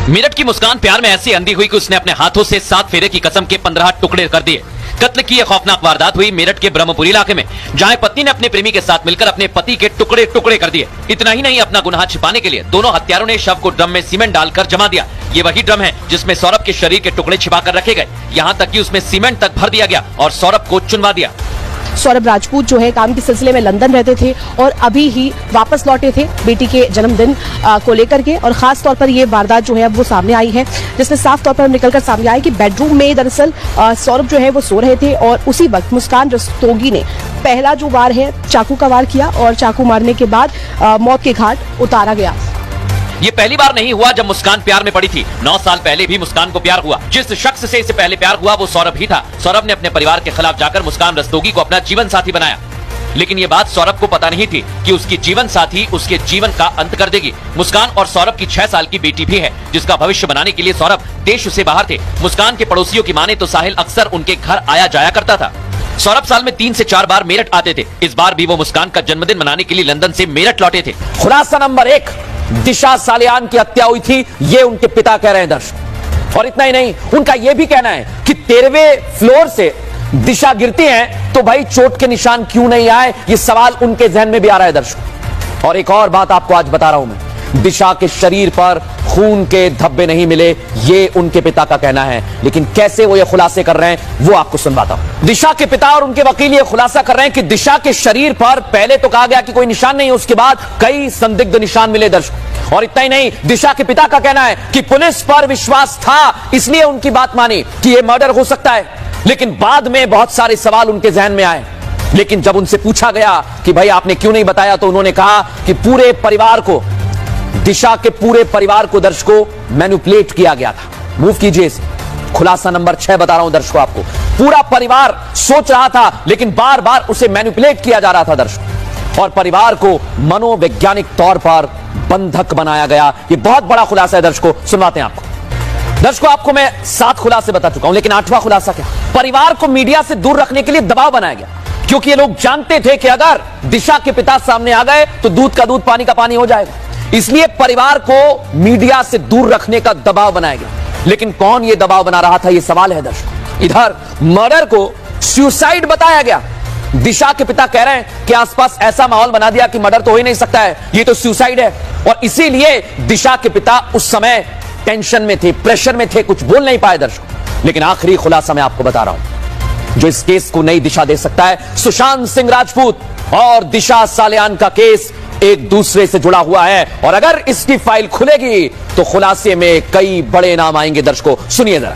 मेरठ की मुस्कान प्यार में ऐसी अंधी हुई कि उसने अपने हाथों से 7 फेरे की कसम के 15 टुकड़े कर दिए। कत्ल की यह खौफनाक वारदात हुई मेरठ के ब्रह्मपुरी इलाके में, जहां पत्नी ने अपने प्रेमी के साथ मिलकर अपने पति के टुकड़े टुकड़े कर दिए। इतना ही नहीं, अपना गुनाह छिपाने के लिए दोनों हत्यारों ने शव को ड्रम में सीमेंट डालकर जमा दिया। ये वही ड्रम है जिसमें सौरभ के शरीर के टुकड़े छिपा कर रखे गए। यहाँ तक कि उसमें सीमेंट तक भर दिया गया और सौरभ को चुनवा दिया। सौरभ राजपूत जो है काम के सिलसिले में लंदन रहते थे और अभी ही वापस लौटे थे बेटी के जन्मदिन को लेकर के, और खास तौर पर ये वारदात जो है अब वो सामने आई है, जिसमें साफ तौर पर निकलकर सामने आया कि बेडरूम में दरअसल सौरभ जो है वो सो रहे थे और उसी वक्त मुस्कान रस्तोगी ने पहला जो वार है चाकू का वार किया और चाकू मारने के बाद मौत के घाट उतारा गया। ये पहली बार नहीं हुआ जब मुस्कान प्यार में पड़ी थी। 9 साल पहले भी मुस्कान को प्यार हुआ। जिस शख्स से इसे पहले प्यार हुआ वो सौरभ ही था। सौरभ ने अपने परिवार के खिलाफ जाकर मुस्कान रस्तोगी को अपना जीवन साथी बनाया, लेकिन ये बात सौरभ को पता नहीं थी कि उसकी जीवन साथी उसके जीवन का अंत कर देगी। मुस्कान और सौरभ की 6 साल की बेटी भी है, जिसका भविष्य बनाने के लिए सौरभ देश से बाहर थे। मुस्कान के पड़ोसियों की माने तो साहिल अक्सर उनके घर आया जाया करता था। सौरभ साल में 3 से 4 बार मेरठ आते थे। इस बार भी वो मुस्कान का जन्मदिन मनाने के लिए लंदन से मेरठ लौटे थे। खुलासा नंबर 1, दिशा सालियान की हत्या हुई थी, ये उनके पिता कह रहे हैं दर्शक। और इतना ही नहीं, उनका यह भी कहना है कि 13वें फ्लोर से दिशा गिरती हैं तो भाई चोट के निशान क्यों नहीं आए, ये सवाल उनके जहन में भी आ रहा है दर्शक। और एक और बात आपको आज बता रहा हूं मैं, दिशा के शरीर पर खून के धब्बे नहीं मिले, ये उनके पिता का कहना है। लेकिन कैसे वो ये खुलासे कर रहे हैं वो आपको सुनवाता हूं। दिशा के पिता और उनके वकील ये खुलासा कर रहे हैं कि दिशा के शरीर पर पहले तो कहा गया कि कोई निशान नहीं है, उसके बाद कई संदिग्ध निशान मिले दर्शक। और इतना ही नहीं, दिशा के पिता का कहना है कि पुलिस पर विश्वास था, इसलिए उनकी बात मानी कि यह मर्डर हो सकता है। लेकिन बाद में बहुत सारे सवाल उनके जहन में आए, लेकिन जब उनसे पूछा गया कि भाई आपने क्यों नहीं बताया, तो उन्होंने कहा कि पूरे परिवार को, दिशा के पूरे परिवार को दर्शकों मैनिपुलेट किया गया था। मूव कीजिए इसे। खुलासा नंबर 6 बता रहा हूं दर्शकों आपको। पूरा परिवार सोच रहा था, लेकिन बार बार उसे मैनिपुलेट किया जा रहा था दर्शकों, और परिवार को मनोवैज्ञानिक तौर पर बंधक बनाया गया। यह बहुत बड़ा खुलासा है दर्शकों, सुनवाते हैं आपको। दर्शकों, आपको मैं 7 खुलासे बता चुका हूं, लेकिन 8वां खुलासा क्या? परिवार को मीडिया से दूर रखने के लिए दबाव बनाया गया, क्योंकि ये लोग जानते थे कि अगर दिशा के पिता सामने आ गए तो दूध का दूध पानी का पानी हो जाएगा। इसलिए परिवार को मीडिया से दूर रखने का दबाव बनाया गया। लेकिन कौन ये दबाव बना रहा था, ये सवाल है दर्शकों। इधर मर्डर को सुसाइड बताया गया। दिशा के पिता कह रहे हैं कि आसपास ऐसा माहौल बना दिया कि मर्डर तो हो ही नहीं सकता है, ये तो सुसाइड है। और इसीलिए दिशा के पिता उस समय टेंशन में थे, प्रेशर में थे, कुछ बोल नहीं पाए दर्शकों। लेकिन आखिरी खुलासा मैं आपको बता रहा हूं, जो इस केस को नई दिशा दे सकता है। सुशांत सिंह राजपूत और दिशा सालियान का केस एक दूसरे से जुड़ा हुआ है, और अगर इसकी फाइल खुलेगी तो खुलासे में कई बड़े नाम आएंगे दर्शकों। सुनिए जरा।